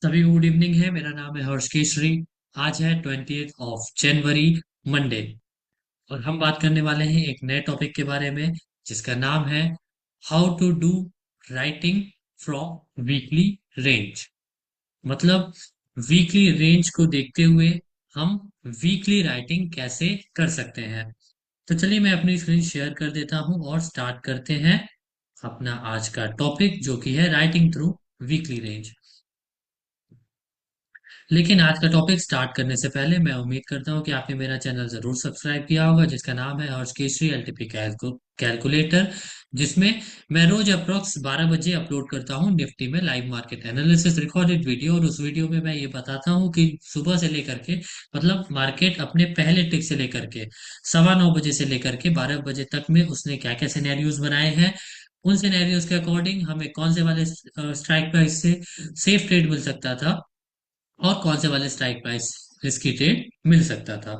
सभी good evening है। मेरा नाम है हर्ष केशरी। आज है 20th ऑफ जनवरी, मंडे। और हम बात करने वाले हैं एक नए टॉपिक के बारे में, जिसका नाम है how to do writing from weekly range. मतलब वीकली रेंज को देखते हुए हम वीकली राइटिंग कैसे कर सकते हैं। तो चलिए मैं अपनी स्क्रीन शेयर कर देता हूं और स्टार्ट करते हैं अपना आज का टॉपिक, जो कि है राइटिंग थ्रू वीकली रेंज। लेकिन आज का टॉपिक स्टार्ट करने से पहले मैं उम्मीद करता हूं कि आपने मेरा चैनल जरूर सब्सक्राइब किया होगा, जिसका नाम है हर्ष केसरी एलटीपी कैलकुलेटर, जिसमें मैं रोज अप्रोक्स 12 बजे अपलोड करता हूं निफ्टी में live market analysis recorded video. और उस वीडियो में मैं ये बताता हूं कि सुबह से लेकर के, मतलब मार्केट अपने पहले टिक से लेकर के 9:15 बजे से लेकर के 12 बजे तक में उसने क्या क्या सिनेरियोज बनाए हैं। उन सिनेरियोज के अकॉर्डिंग हमें कौन से वाले स्ट्राइक प्राइस से सेफ ट्रेड मिल सकता था और कौन से वाले स्ट्राइक प्राइस रिस्की ट्रेड मिल सकता था।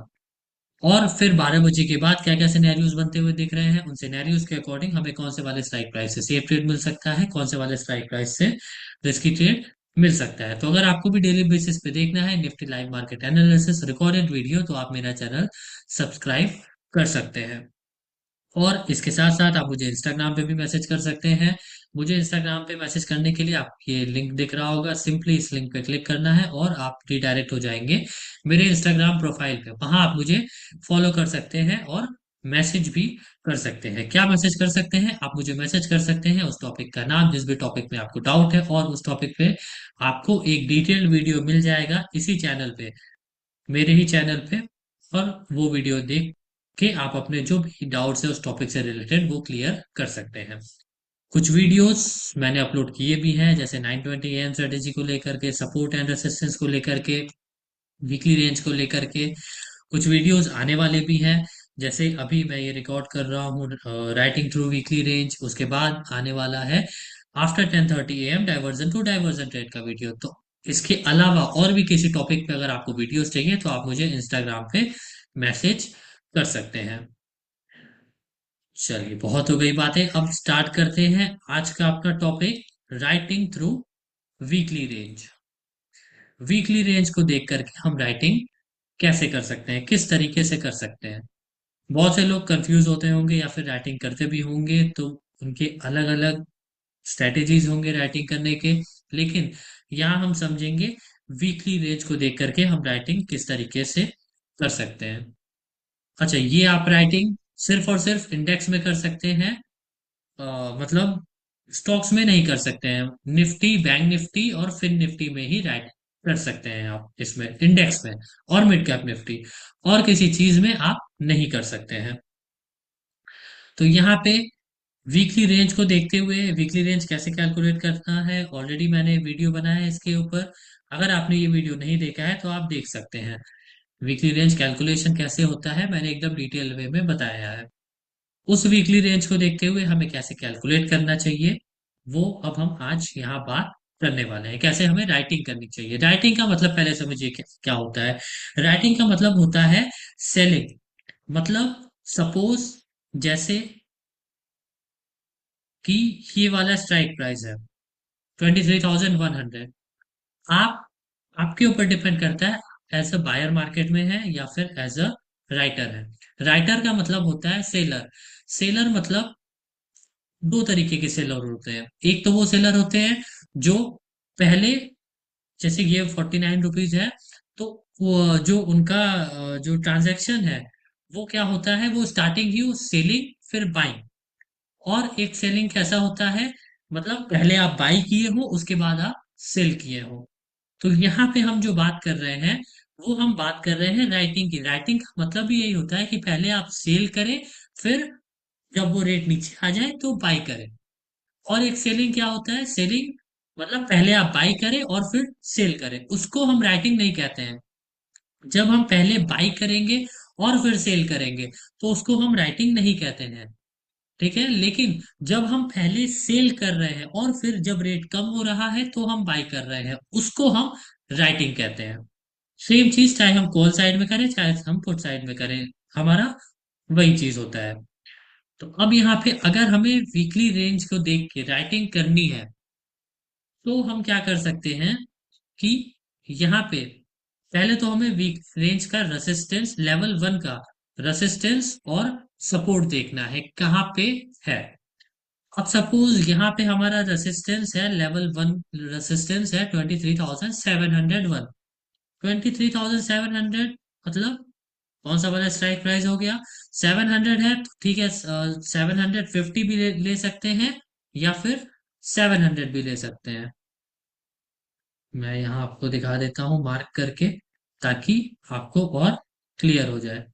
और फिर 12 बजे के बाद क्या क्या सिनेरियोज बनते हुए दिख रहे हैं, उन सिनेरियोज के अकॉर्डिंग हमें कौन से वाले स्ट्राइक प्राइस से सेफ ट्रेड मिल सकता है, कौन से वाले स्ट्राइक प्राइस से रिस्की ट्रेड मिल सकता है। तो अगर आपको भी डेली बेसिस पे देखना है Nifty live market analysis recorded video, तो आप मेरा चैनल सब्सक्राइब कर सकते हैं। और इसके साथ साथ आप मुझे इंस्टाग्राम पे भी मैसेज कर सकते हैं। मुझे इंस्टाग्राम पे मैसेज करने के लिए आप ये लिंक दिख रहा होगा, सिंपली इस लिंक पे क्लिक करना है और आप रिडायरेक्ट हो जाएंगे मेरे इंस्टाग्राम प्रोफाइल पे। वहां आप मुझे फॉलो कर सकते हैं और मैसेज भी कर सकते हैं। क्या मैसेज कर सकते हैं? आप मुझे मैसेज कर सकते हैं उस टॉपिक का नाम, जिस भी टॉपिक में आपको डाउट है, और उस टॉपिक पे आपको एक डिटेल्ड वीडियो मिल जाएगा इसी चैनल पे, मेरे ही चैनल पे। और वो वीडियो देख के आप अपने जो भी डाउट्स है उस टॉपिक से रिलेटेड वो क्लियर कर सकते हैं। कुछ वीडियोस मैंने अपलोड किए भी हैं, जैसे 920 AM स्ट्रेटेजी को लेकर के, सपोर्ट एंड रेसिस्टेंस को लेकर के, वीकली रेंज को लेकर के। कुछ वीडियोस आने वाले भी हैं, जैसे अभी मैं ये रिकॉर्ड कर रहा हूँ राइटिंग थ्रू वीकली रेंज, उसके बाद आने वाला है after 10:30 AM diversion to diversion trade का वीडियो। तो इसके अलावा और भी किसी टॉपिक पे अगर आपको वीडियोस चाहिए तो आप मुझे इंस्टाग्राम पे मैसेज कर सकते हैं। चलिए बहुत हो गई बातें, अब स्टार्ट करते हैं आज का अपना topic, writing through weekly range. Weekly range को देख करके हम राइटिंग कैसे कर सकते हैं, किस तरीके से कर सकते हैं। बहुत से लोग कंफ्यूज होते होंगे या फिर राइटिंग करते भी होंगे, तो उनके अलग अलग स्ट्रेटेजीज होंगे राइटिंग करने के। लेकिन यहाँ हम समझेंगे वीकली रेंज को देख करके हम राइटिंग किस तरीके से कर सकते हैं। अच्छा, ये आप राइटिंग सिर्फ और सिर्फ इंडेक्स में कर सकते हैं, मतलब स्टॉक्स में नहीं कर सकते हैं। निफ्टी, बैंक निफ्टी और फिन निफ्टी में ही राइट कर सकते हैं आप, इसमें इंडेक्स में, और मिड कैप निफ्टी, और किसी चीज में आप नहीं कर सकते हैं। तो यहाँ पे वीकली रेंज को देखते हुए वीकली रेंज कैसे कैलकुलेट करना है, ऑलरेडी मैंने वीडियो बनाया है इसके ऊपर। अगर आपने ये वीडियो नहीं देखा है तो आप देख सकते हैं वीकली रेंज कैलकुलेशन कैसे होता है, मैंने एकदम डिटेल वे में बताया है। उस वीकली रेंज को देखते हुए हमें कैसे कैलकुलेट करना चाहिए, वो अब हम आज यहाँ बात करने वाले हैं। कैसे हमें राइटिंग करनी चाहिए। राइटिंग का मतलब पहले समझिए क्या क्या होता है। राइटिंग का मतलब होता है सेलिंग। मतलब सपोज, जैसे कि ये वाला स्ट्राइक प्राइस है 23,100। आप, आपके ऊपर डिपेंड करता है एज अ बायर मार्केट में है या फिर एज अ राइटर है। राइटर का मतलब होता है सेलर। सेलर मतलब दो तरीके के सेलर होते हैं। एक तो वो सेलर होते हैं जो पहले, जैसे ये 49 रुपीज है, तो वो जो उनका जो ट्रांजैक्शन है वो क्या होता है, वो स्टार्टिंग ही सेलिंग फिर बाइंग। और एक सेलिंग कैसा होता है, मतलब पहले आप बाई किए हो उसके बाद आप सेल किए हो। तो यहाँ पे हम जो बात कर रहे हैं वो हम बात कर रहे हैं राइटिंग की। राइटिंग का मतलब भी यही होता है कि पहले आप सेल करें, फिर जब वो रेट नीचे आ जाए तो बाई करें। और एक सेलिंग क्या होता है, सेलिंग मतलब पहले आप बाई करें और फिर सेल करें, उसको हम राइटिंग नहीं कहते हैं। जब हम पहले बाई करेंगे और फिर सेल करेंगे तो उसको हम राइटिंग नहीं कहते हैं। ठीक है, लेकिन जब हम पहले सेल कर रहे हैं और फिर जब रेट कम हो रहा है तो हम बाई कर रहे हैं, उसको हम राइटिंग कहते हैं। सेम चीज चाहे हम कॉल साइड में करें चाहे हम पुट साइड में करें, हमारा वही चीज होता है। तो अब यहाँ पे अगर हमें वीकली रेंज को देख के राइटिंग करनी है तो हम क्या कर सकते हैं कि यहाँ पे पहले तो हमें वीक रेंज का रेसिस्टेंस लेवल 1 का रेसिस्टेंस और सपोर्ट देखना है कहाँ पे है। अब सपोज यहाँ पे हमारा रेसिस्टेंस है लेवल 1, रेसिस्टेंस है 23,701। 23,700 मतलब कौन सा वाला स्ट्राइक प्राइस हो गया? 700 है तो ठीक है, 750 भी ले सकते हैं या फिर 700 भी ले सकते हैं। मैं यहाँ आपको दिखा देता हूँ मार्क करके, ताकि आपको और क्लियर हो जाए।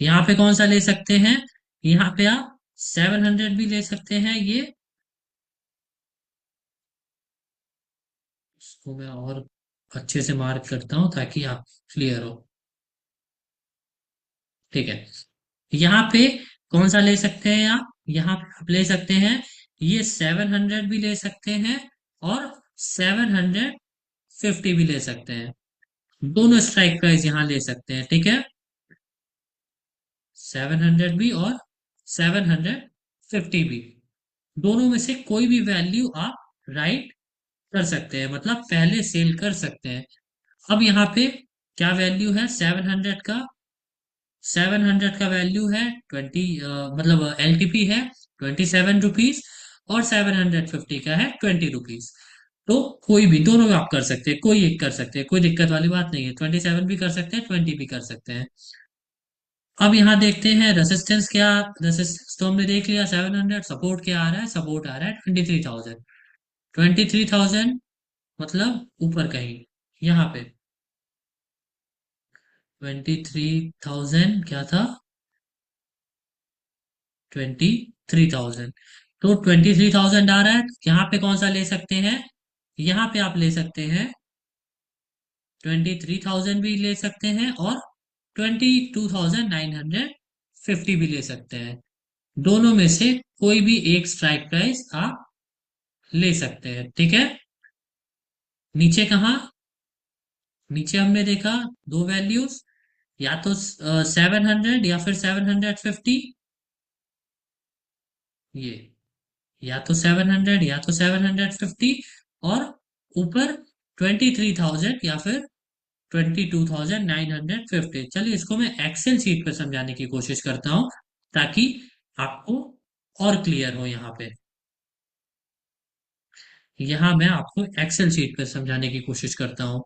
यहाँ पे कौन सा ले सकते हैं? यहाँ पे आप 700 भी ले सकते हैं। ये इसको मैं और अच्छे से मार्क करता हूँ ताकि आप क्लियर हो। ठीक है, यहाँ पे कौन सा ले सकते हैं आप? यहाँ पे आप ले सकते हैं ये 700 भी ले सकते हैं और 750 भी ले सकते हैं। दोनों स्ट्राइक प्राइस यहाँ ले सकते हैं, ठीक है। 700 भी और 750 भी, दोनों में से कोई भी वैल्यू आप राइट कर सकते हैं, मतलब पहले सेल कर सकते हैं। अब यहाँ पे क्या वैल्यू है 700 का? 700 का वैल्यू है 20, मतलब एलटीपी है 27 रुपीज, और 750 का है 20 रुपीज। तो कोई भी, दोनों आप कर सकते हैं, कोई एक कर सकते हैं, कोई दिक्कत वाली बात नहीं है। 27 भी कर सकते हैं, 20 भी कर सकते हैं। अब यहाँ देखते हैं रेसिस्टेंस क्या। रेसिस्टेंस तो हमने देख लिया 700, सपोर्ट क्या आ रहा है? सपोर्ट आ रहा है 23,000। 23,000 मतलब ऊपर कहीं यहाँ पे 23,000 क्या था? 23,000। तो 23,000 आ रहा है, यहाँ पे कौन सा ले सकते हैं? यहाँ पे आप ले सकते हैं 23,000 भी ले सकते हैं और 22,950 भी ले सकते हैं। दोनों में से कोई भी एक स्ट्राइक प्राइस आप ले सकते हैं, ठीक है। नीचे कहाँ? नीचे हमने देखा दो वैल्यूज, या तो 700 या फिर 750। ये या तो 700 या तो 750, और ऊपर 23,000 या फिर 22,950। चलिए इसको मैं एक्सेल शीट पर समझाने की कोशिश करता हूँ ताकि आपको और क्लियर हो। यहाँ मैं आपको एक्सेल शीट पर समझाने की कोशिश करता हूँ।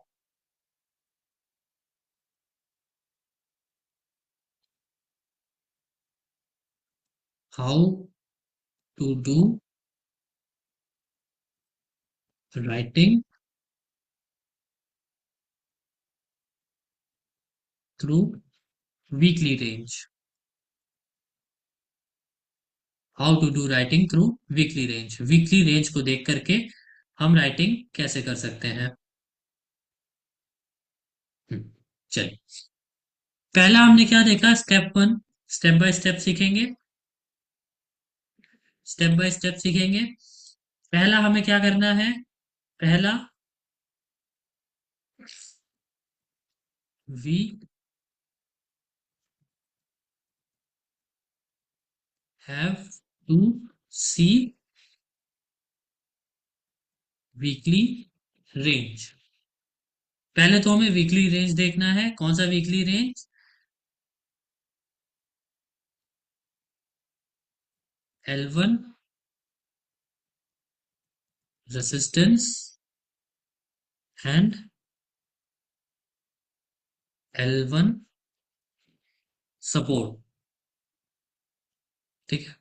How to do writing through weekly range. How to do writing through weekly range. Weekly range को देख करके हम राइटिंग कैसे कर सकते हैं। चलिए, पहला हमने क्या देखा? स्टेप 1। स्टेप बाय स्टेप सीखेंगे, स्टेप बाय स्टेप सीखेंगे। पहला हमें क्या करना है? पहला, we have to see weekly range. पहले तो हमें वीकली रेंज देखना है। कौन सा weekly range? L1 resistance and L1 support, ठीक है।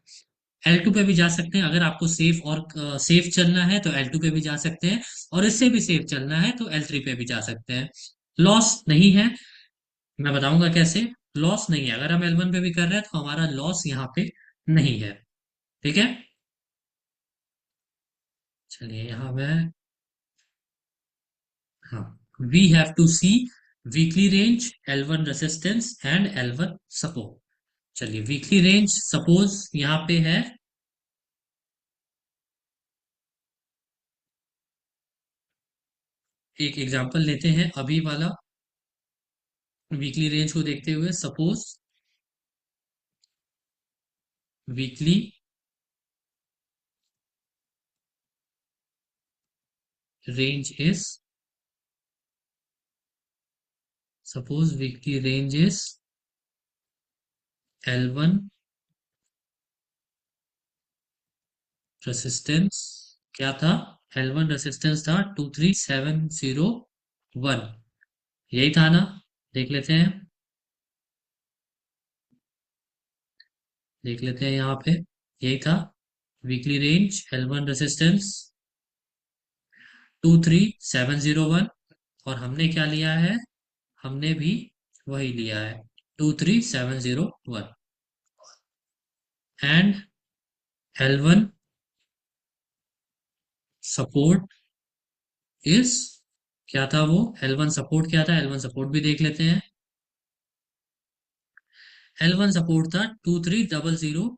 L2 पे भी जा सकते हैं, अगर आपको सेफ और सेफ चलना है तो L2 पे भी जा सकते हैं, और इससे भी सेफ चलना है तो L3 पे भी जा सकते हैं। लॉस नहीं है, मैं बताऊंगा कैसे। लॉस नहीं है, अगर हम L1 पे भी कर रहे हैं तो हमारा लॉस यहाँ पे नहीं है, ठीक है। चलिए यहाँ मैं, हाँ, we have to see weekly range, L1 resistance and L1 support. चलिए वीकली रेंज सपोज यहाँ पे है, एक एग्जांपल लेते हैं अभी वाला। वीकली रेंज को देखते हुए suppose weekly range is suppose weekly range is L1 resistance क्या था? L1 रेसिस्टेंस था 23701, यही था ना? देख लेते हैं, देख लेते हैं यहाँ पे, यही था वीकली रेंज L1 रेसिस्टेंस 23701। और हमने क्या लिया है? हमने भी वही लिया है, 23701। एंड L1 सपोर्ट इज, क्या था वो? L1 सपोर्ट क्या था? L1 सपोर्ट भी देख लेते हैं। L1 सपोर्ट था 2300,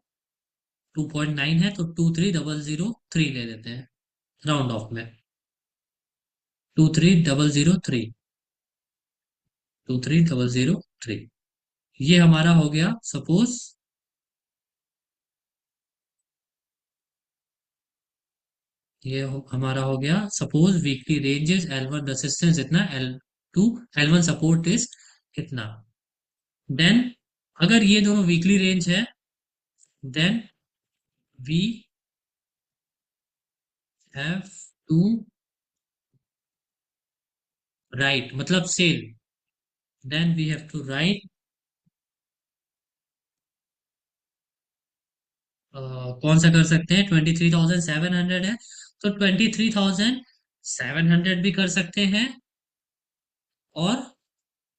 2.9 है तो 23003 ले लेते हैं राउंड ऑफ में, 23003, 23003। ये हमारा हो गया सपोज, हमारा हो गया suppose weekly ranges L1 resistance इतना, L2 L1 सपोर्ट इज इतना। देन अगर ये दोनों वीकली रेंज है, then we have to write, मतलब sell, then we have to write, कौन सा कर सकते हैं? 23,700 है तो 23,700 भी कर सकते हैं, और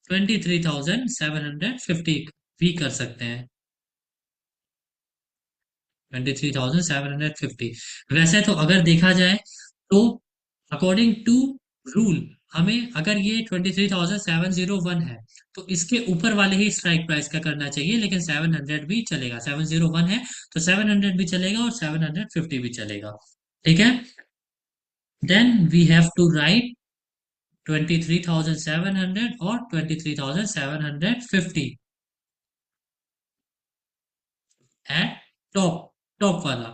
23,750 भी कर सकते हैं, 23,750। वैसे तो अगर देखा जाए तो अकॉर्डिंग टू रूल, हमें अगर ये 23,701 है तो इसके ऊपर वाले ही स्ट्राइक प्राइस का करना चाहिए, लेकिन 700 भी चलेगा, 701 है तो 700 भी चलेगा और 750 भी चलेगा। ठीक है, then we have to write 23,700 और 23,750 एट टॉप, टॉप वाला।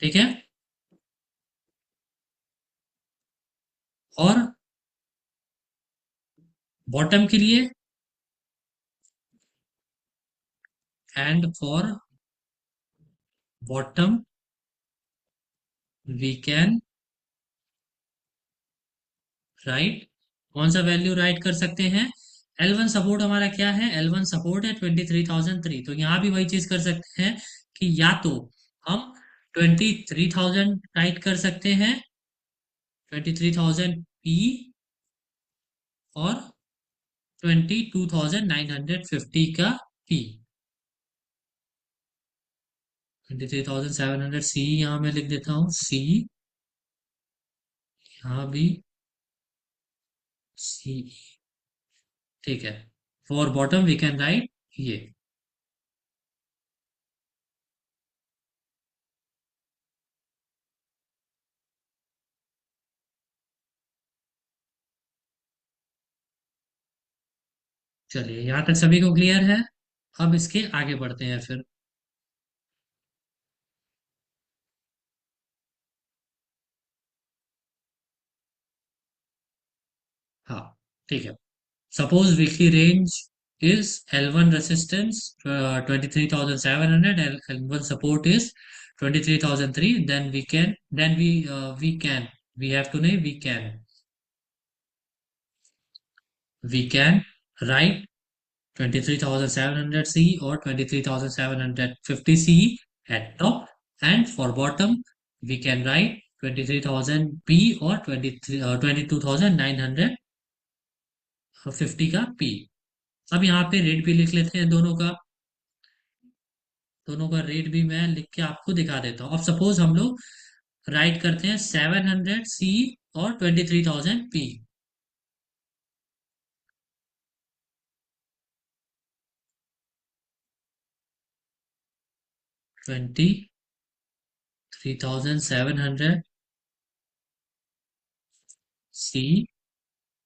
ठीक है, और बॉटम के लिए, and for bottom we can write, कौन सा वैल्यू राइट कर सकते हैं? L1 सपोर्ट हमारा क्या है? L1 सपोर्ट है 23,003, तो यहाँ भी वही चीज कर सकते हैं कि या तो हम 23,000 राइट कर सकते हैं, 23,000 P, और 22,950 का P। 23,700 C यहाँ मैं लिख देता हूँ, C, यहाँ भी C। ठीक है, for bottom we can write ये। चलिए, यहाँ तक सभी को क्लियर है? अब इसके आगे बढ़ते हैं फिर। हाँ, ठीक है। Suppose weekly range is L1 resistance 23,700, L1 support is 23,003, then we can, we have to know, we can write 23,700 C or 23,750 C at top, and for bottom we can write 23,000 P or 22,950 का P। अब यहाँ पे rate भी लिख लेते हैं दोनों का, दोनों का रेट भी मैं लिख के आपको दिखा देता हूँ। अब सपोज हम लोग राइट करते हैं 700 C और 23,000 P। 23,700 C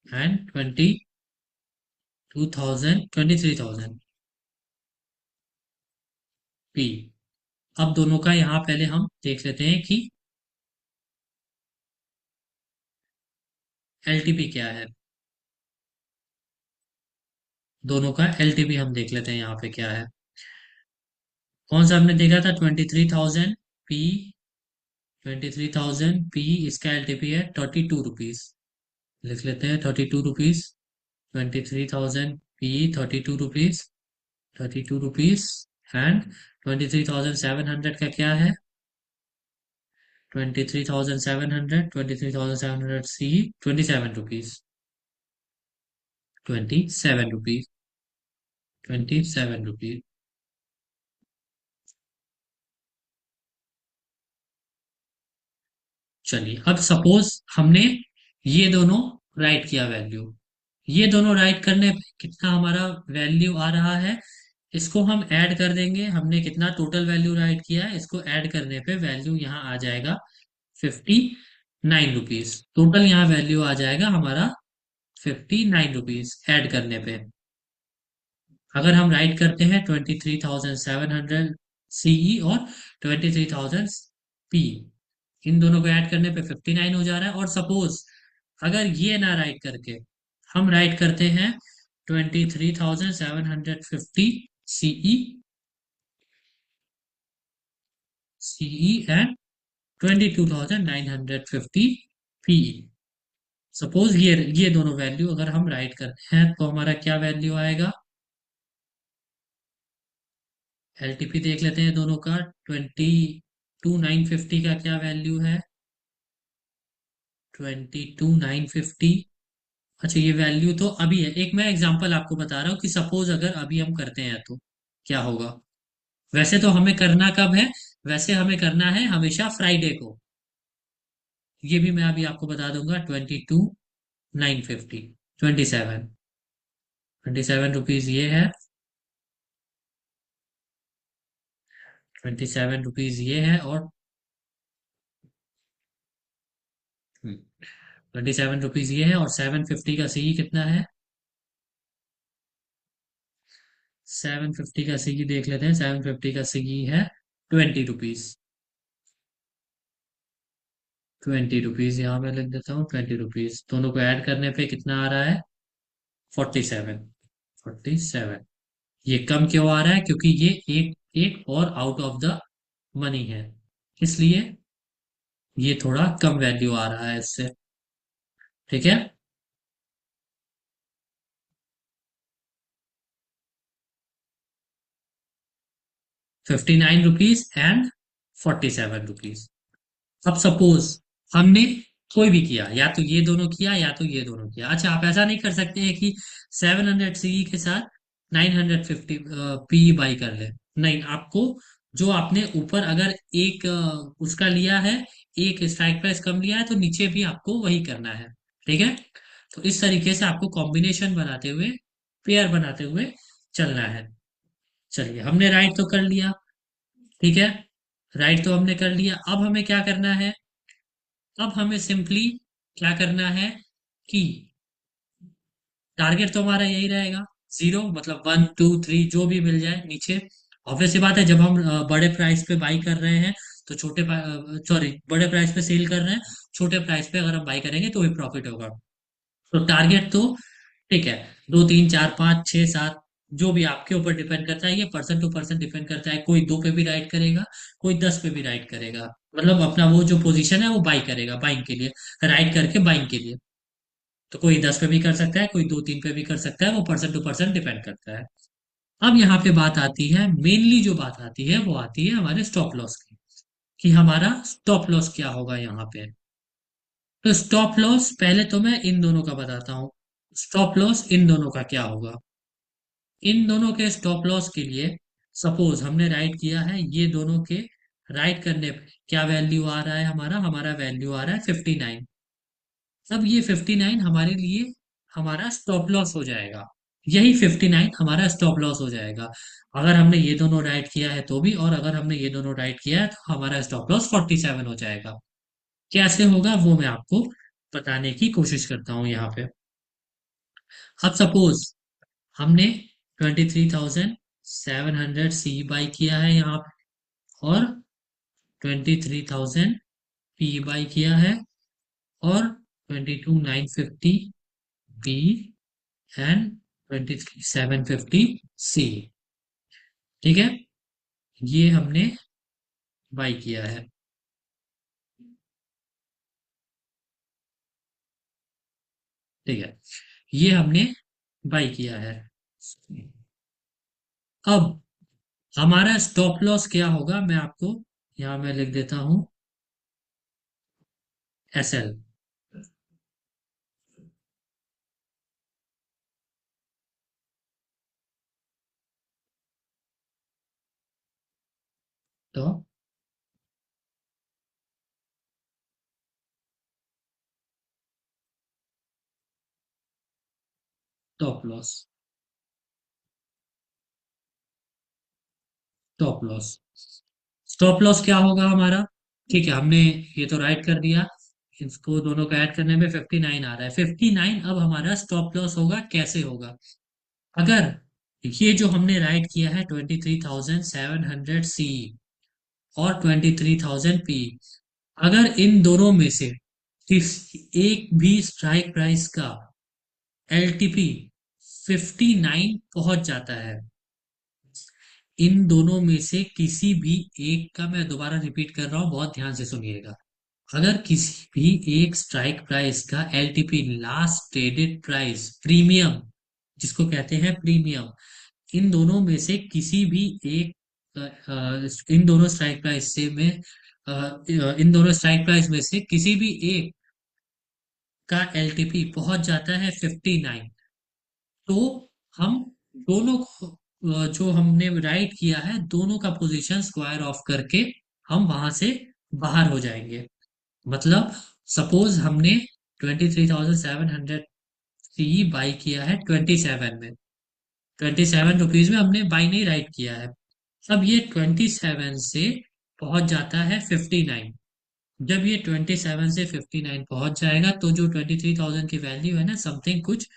and 23,000 P। अब दोनों का यहाँ पहले हम देख लेते हैं कि LTP क्या है। दोनों का एलटीपी हम देख लेते हैं यहाँ पे क्या है। कौन सा हमने देखा था? 23,000 पी। 23,000 पी, इसका एलटीपी है 32 रुपीज। लिख लेते हैं 32 rupees. 23,000 P, 32 rupees. 32 rupees. And 23,700 का क्या है? 23,700, 23,700 सी, 27 रुपीज। 27 रुपीज। 27 रुपीज। चलिए, अब सपोज हमने ये दोनों राइट किया वैल्यू। ये दोनों राइट करने पे कितना हमारा वैल्यू आ रहा है? इसको हम ऐड कर देंगे। हमने कितना टोटल वैल्यू राइट किया है, इसको ऐड करने पे वैल्यू यहाँ आ जाएगा 59 रुपीज। टोटल यहाँ वैल्यू आ जाएगा हमारा 59 रुपीज ऐड करने पे। अगर हम राइट करते हैं 23,700 सीई और 23,000 पी, इन दोनों को ऐड करने पे 59 हो जा रहा है। और सपोज अगर ये ना राइट करके हम राइट करते हैं 23,750 CE, CE and 22,950 PE. Suppose ये दोनों वैल्यू अगर हम राइट करते हैं तो हमारा क्या वैल्यू आएगा? एलटीपी देख लेते हैं दोनों का। 22,950 का क्या वैल्यू है? 22,950। अच्छा, ये वैल्यू तो अभी है। एक मैं एग्जांपल आपको बता रहा हूँ कि सपोज अगर अभी हम करते हैं तो क्या होगा। वैसे तो हमें करना कब है? वैसे हमें करना है हमेशा फ्राइडे को। ये भी मैं अभी आपको बता दूंगा। 22,950, 27 ये है। 27 रुपीज ये है। और 27 रुपीज ये है। और 750 का सी कितना है? 750 का सी देख लेते हैं। 750 का सी है 20 रुपीज। 20 रुपीज यहाँ पे लिख देता हूँ। 20 रुपीज दोनों को ऐड करने पे कितना आ रहा है? 47। 47। ये कम क्यों आ रहा है? क्योंकि ये एक एक और आउट ऑफ द मनी है, इसलिए ये थोड़ा कम वैल्यू आ रहा है इससे। ठीक है। 59 रुपीज एंड 47 रुपीज। अब सपोज हमने कोई भी किया, या तो ये दोनों किया या तो ये दोनों किया। अच्छा, आप ऐसा नहीं कर सकते हैं कि 700 सी के साथ 950 पी बाई कर ले। नहीं, आपको जो आपने ऊपर अगर एक उसका लिया है, एक स्ट्राइक प्राइस कम लिया है, तो नीचे भी आपको वही करना है। ठीक है। तो इस तरीके से आपको कॉम्बिनेशन बनाते हुए, पेयर बनाते हुए चलना है। चलिए, हमने राइट तो कर लिया। ठीक है। राइट तो हमने कर लिया। अब हमें क्या करना है? अब हमें सिंपली क्या करना है कि टारगेट तो हमारा यही रहेगा, जीरो, मतलब 1 2 3 जो भी मिल जाए नीचे। ऑब्वियस सी बात है, जब हम बड़े प्राइस पे बाई कर रहे हैं तो सॉरी, बड़े प्राइस पे सेल कर रहे हैं, छोटे प्राइस पे अगर हम बाई करेंगे तो ही प्रॉफिट होगा। तो टारगेट तो ठीक है, 2 3 4 5 6 7, जो भी आपके ऊपर डिपेंड करता है। ये पर्सन टू पर्सन डिपेंड करता है। कोई 2 पे भी राइट करेगा, कोई 10 पे भी राइट करेगा। मतलब अपना वो जो पोजीशन है वो बाई करेगा, बाइंग के लिए, राइट करके बाइंग के लिए। तो कोई 10 पे भी कर सकता है, कोई 2 3 पे भी कर सकता है। वो पर्सन टू पर्सन डिपेंड करता है। अब यहाँ पे बात आती है, मेनली जो बात आती है वो आती है हमारे स्टॉप लॉस की, कि हमारा स्टॉप लॉस क्या होगा यहाँ पे। तो स्टॉप लॉस पहले तो मैं इन दोनों का बताता हूँ। स्टॉप लॉस इन दोनों का क्या होगा? इन दोनों के स्टॉप लॉस के लिए सपोज हमने राइट किया है, ये दोनों के राइट करने पे क्या वैल्यू आ रहा है? हमारा हमारा वैल्यू आ रहा है 59। अब ये 59 हमारे लिए हमारा स्टॉप लॉस हो जाएगा। यही 59 हमारा स्टॉप लॉस हो जाएगा, अगर हमने ये दोनों राइट किया है तो भी, और अगर हमने ये दोनों राइट किया है तो हमारा स्टॉप लॉस 47 हो जाएगा। कैसे होगा वो मैं आपको बताने की कोशिश करता हूँ यहाँ पे। अब सपोज हमने 23,700 सी बाई किया है यहाँ पे, और 23,000 पी बाई किया है, और 22,950 पी एंड 23,750 सी। ठीक है, ये हमने बाई किया है। ठीक है, ये हमने बाई किया है। अब हमारा स्टॉप लॉस क्या होगा, मैं आपको यहाँ मैं लिख देता हूँ, SL। तो stop loss, stop loss, stop loss क्या होगा हमारा? ठीक है, हमने ये तो राइट कर दिया। इसको दोनों को ऐड करने में 59 आ रहा है। 59 अब हमारा स्टॉप लॉस होगा, कैसे होगा? अगर ये जो हमने राइट किया है 23,700 सी और 23,000 पी, अगर इन दोनों में से एक भी स्ट्राइक प्राइस का LTP 59 पहुंच जाता है, इन दोनों में से किसी भी एक का, मैं दोबारा रिपीट कर रहा हूं, बहुत ध्यान से सुनिएगा, अगर किसी भी एक स्ट्राइक प्राइस का LTP, last traded price premium, जिसको कहते हैं प्रीमियम, इन दोनों में से किसी भी एक इन दोनों स्ट्राइक प्राइस से में इन दोनों स्ट्राइक प्राइस में से किसी भी एक का LTP पहुंच जाता है 59, तो हम दोनों को, जो हमने राइट किया है, दोनों का पोजीशन स्क्वायर ऑफ करके हम वहां से बाहर हो जाएंगे। मतलब सपोज हमने 23,700 सी बाई किया है 27 में, 27 रुपीज में हमने बाई नहीं राइट किया है। अब ये 27 से पहुंच जाता है 59। जब ये 27 से 59 पहुंच जाएगा, तो जो 23,000 की वैल्यू है ना, समथिंग कुछ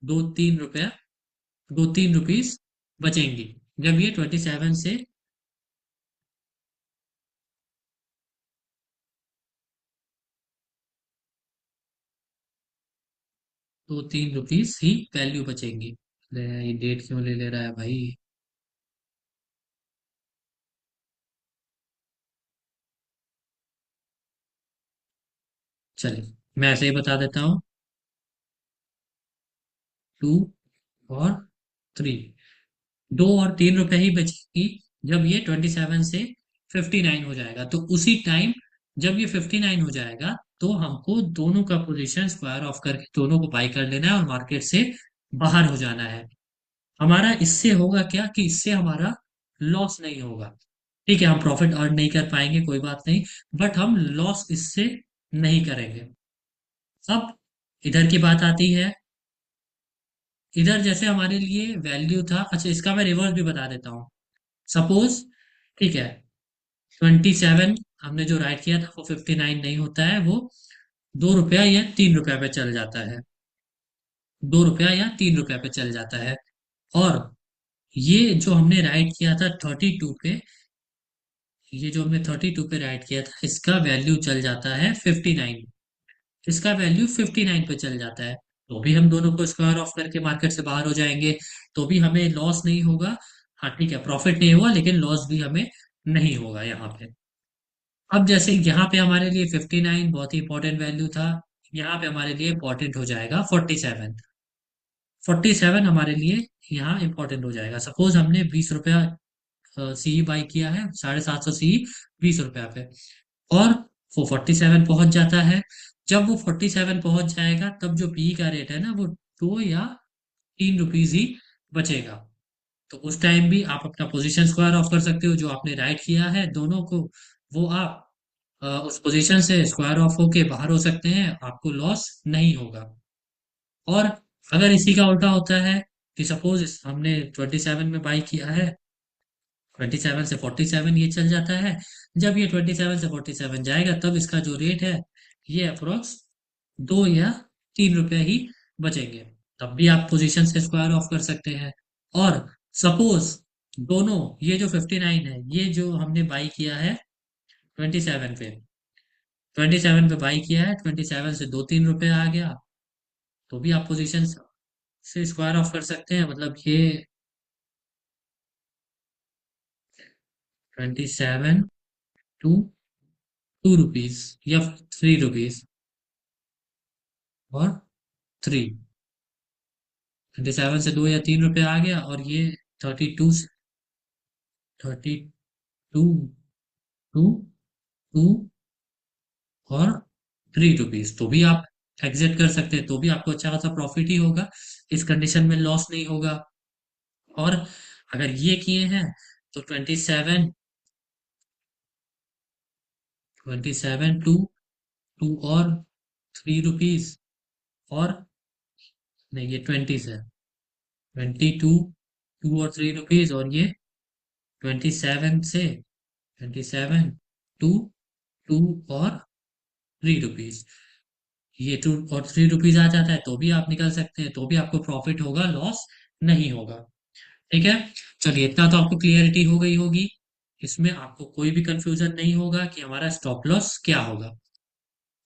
2-3 रुपया, 2-3 रुपीज बचेंगी। जब ये 27 से 2-3 रुपीज ही वैल्यू बचेंगी। ये डेट क्यों ले ले रहा है भाई? चलिए, मैं ऐसे ही बता देता हूँ। 2 और 3, 2 और 3 रुपए ही बचेगी जब ये 27 से 59 हो जाएगा। तो उसी टाइम जब ये 59 हो जाएगा, तो हमको दोनों का पोजीशन स्क्वायर ऑफ करके दोनों को बाई कर लेना है और मार्केट से बाहर हो जाना है। हमारा इससे होगा क्या, कि इससे हमारा लॉस नहीं होगा। ठीक है, हम प्रॉफिट अर्न नहीं कर पाएंगे, कोई बात नहीं, बट हम लॉस इससे नहीं करेंगे। अब इधर की बात आती है। इधर जैसे हमारे लिए वैल्यू था, अच्छा इसका मैं रिवर्स भी बता देता हूँ। सपोज, ठीक है, 27 हमने जो राइट किया था वो 59 नहीं होता है, वो 2 रुपया या 3 रुपया पे चल जाता है, 2 रुपया या 3 रुपया पे चल जाता है। और ये जो हमने राइट किया था 32 पे, ये जो हमने 32 पे राइट किया था, इसका वैल्यू चल जाता है 59, इसका वैल्यू 59 पे चल जाता है। तो भी हम दोनों को स्क्वायर ऑफ करके मार्केट से बाहर हो जाएंगे, तो भी हमें लॉस नहीं होगा। हाँ ठीक है, प्रॉफिट नहीं हुआ, लेकिन लॉस भी हमें नहीं होगा यहाँ पे। अब जैसे यहाँ पे हमारे लिए 59 बहुत ही इंपॉर्टेंट वैल्यू था, यहाँ पे हमारे लिए इंपॉर्टेंट हो जाएगा 47। 47 हमारे लिए यहाँ इंपॉर्टेंट हो जाएगा। सपोज हमने 20 रुपया सी बाई किया है, 750 सी 20 रुपया पे, और वो 47 पहुंच जाता है। जब वो 47 पहुंच जाएगा, तब जो पी का रेट है ना, वो 2 या 3 रुपीज ही बचेगा। तो उस टाइम भी आप अपना पोजीशन स्क्वायर ऑफ कर सकते हो, जो आपने राइट किया है दोनों को, वो आप उस पोजीशन से स्क्वायर ऑफ होके बाहर हो सकते हैं, आपको लॉस नहीं होगा। और अगर इसी का उल्टा होता है, कि सपोज हमने 27 में बाई किया है, 27 से 47 ये चल जाता है, जब ये 27 से 47 जाएगा, तब इसका जो रेट है, ये अप्रोक्स 2 या 3 रुपया ही बचेंगे। तब भी आप पोजीशन से स्क्वायर ऑफ कर सकते हैं। और सपोज दोनों, ये जो 59 है, ये जो हमने बाई किया है 27 पे, 27 पे बाई किया है, 27 से 2-3 रुपया आ गया, तो भी आप पोजीशन से स्क्वायर ऑफ कर सकते हैं, मतलब ये 27 टू 2 रुपीज या 3 रुपीज और 27 से 2 या 3 रुपये आ गया, और ये 32 टू 2 और 3 रुपीज, तो भी आप एग्जिट कर सकते हैं, तो भी आपको अच्छा खासा प्रॉफिट ही होगा। इस कंडीशन में लॉस नहीं होगा। और अगर ये किए हैं तो 27 टू और 3 रुपीज, और नहीं, ये 22 टू और 3 रुपीज, और ये 27 से 27 टू 2 और 3 रुपीज। ये 2 और 3 रुपीज आ जाता है, तो भी आप निकल सकते हैं, तो भी आपको प्रॉफिट होगा, लॉस नहीं होगा। ठीक है। चलिए, इतना तो आपको क्लियरिटी हो गई होगी। इसमें आपको कोई भी कंफ्यूजन नहीं होगा कि हमारा स्टॉप लॉस क्या होगा।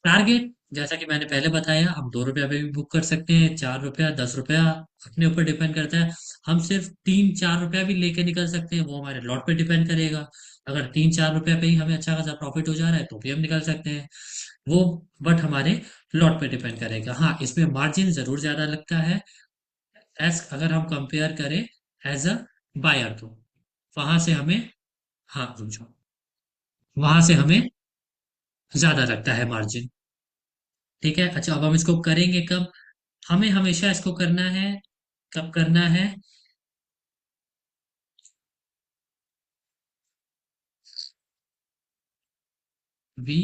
टारगेट, जैसा कि मैंने पहले बताया, हम 2 रुपया पे भी बुक कर सकते हैं, 4 रुपया, 10 रुपया, अपने ऊपर डिपेंड करता है। हम सिर्फ 3-4 रुपया भी लेके निकल सकते हैं, वो हमारे लॉट पे डिपेंड करेगा। अगर 3-4 रुपया पे ही हमें अच्छा खासा प्रॉफिट हो जा रहा है, तो भी हम निकल सकते हैं वो, बट हमारे लॉट पे डिपेंड करेगा। हाँ, इसमें मार्जिन जरूर ज्यादा लगता है, एज अगर हम कंपेयर करें एज अ बायर, तो वहां से हमें, हाँ रुक जाओ, वहां से हमें ज्यादा लगता है मार्जिन। ठीक है। अच्छा, अब हम इसको करेंगे कब? हमें हमेशा इसको करना है, कब करना है? We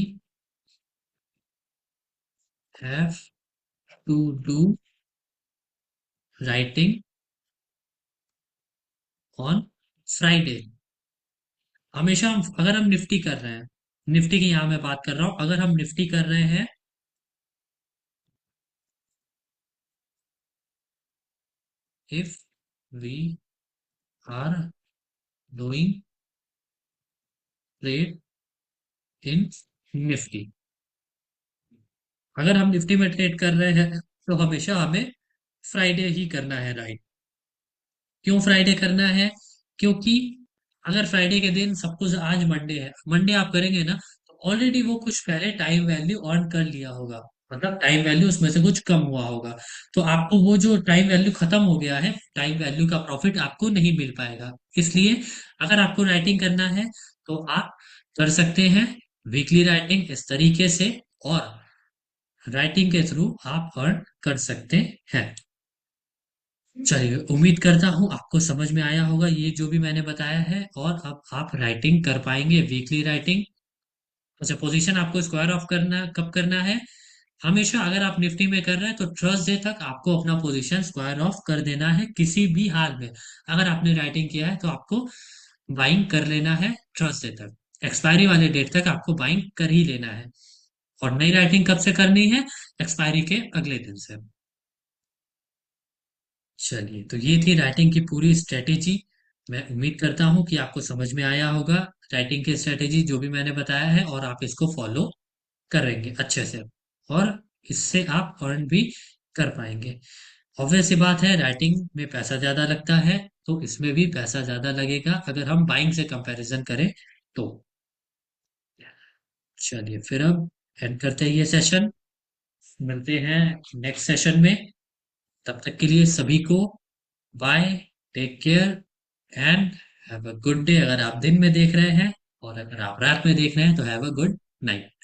have to do writing on Friday. हमेशा हम, अगर हम निफ्टी कर रहे हैं, निफ्टी की यहां मैं बात कर रहा हूं, अगर हम निफ्टी कर रहे हैं, if we are doing trade in Nifty, अगर हम निफ्टी में ट्रेड कर रहे हैं, तो हमेशा हमें फ्राइडे ही करना है, राइट? क्यों फ्राइडे करना है? क्योंकि अगर फ्राइडे के दिन, सपोज आज मंडे है, मंडे आप करेंगे ना, तो ऑलरेडी वो कुछ पहले टाइम वैल्यू अर्न कर लिया होगा, मतलब टाइम वैल्यू उसमें से कुछ कम हुआ होगा। तो आपको वो जो टाइम वैल्यू खत्म हो गया है, टाइम वैल्यू का प्रॉफिट आपको नहीं मिल पाएगा। इसलिए अगर आपको राइटिंग करना है, तो आप कर सकते हैं वीकली राइटिंग इस तरीके से, और राइटिंग के थ्रू आप अर्न कर सकते हैं। चलिए, उम्मीद करता हूँ आपको समझ में आया होगा ये जो भी मैंने बताया है, और अब आप राइटिंग कर पाएंगे, वीकली राइटिंग। अच्छा, पोजीशन आपको स्क्वायर ऑफ करना कब करना है? हमेशा अगर आप निफ्टी में कर रहे हैं, तो थर्सडे तक आपको अपना पोजीशन स्क्वायर ऑफ कर देना है, किसी भी हाल में। अगर आपने राइटिंग किया है, तो आपको बाइंग कर लेना है थर्सडे तक, एक्सपायरी वाले डेट तक आपको बाइंग कर ही लेना है। और नई राइटिंग कब से करनी है? एक्सपायरी के अगले दिन से। चलिए, तो ये थी राइटिंग की पूरी स्ट्रेटेजी। मैं उम्मीद करता हूँ कि आपको समझ में आया होगा राइटिंग की स्ट्रेटेजी जो भी मैंने बताया है, और आप इसको फॉलो करेंगे अच्छे से, और इससे आप अर्न भी कर पाएंगे। ऑब्वियस सी बात है, राइटिंग में पैसा ज्यादा लगता है, तो इसमें भी पैसा ज्यादा लगेगा अगर हम बाइंग से कंपैरिजन करें तो। चलिए, फिर अब एंड करते हैं ये सेशन, मिलते हैं नेक्स्ट सेशन में। तब तक के लिए सभी को bye, take care, and have a good day अगर आप दिन में देख रहे हैं, और अगर आप रात में देख रहे हैं तो हैव अ गुड नाइट।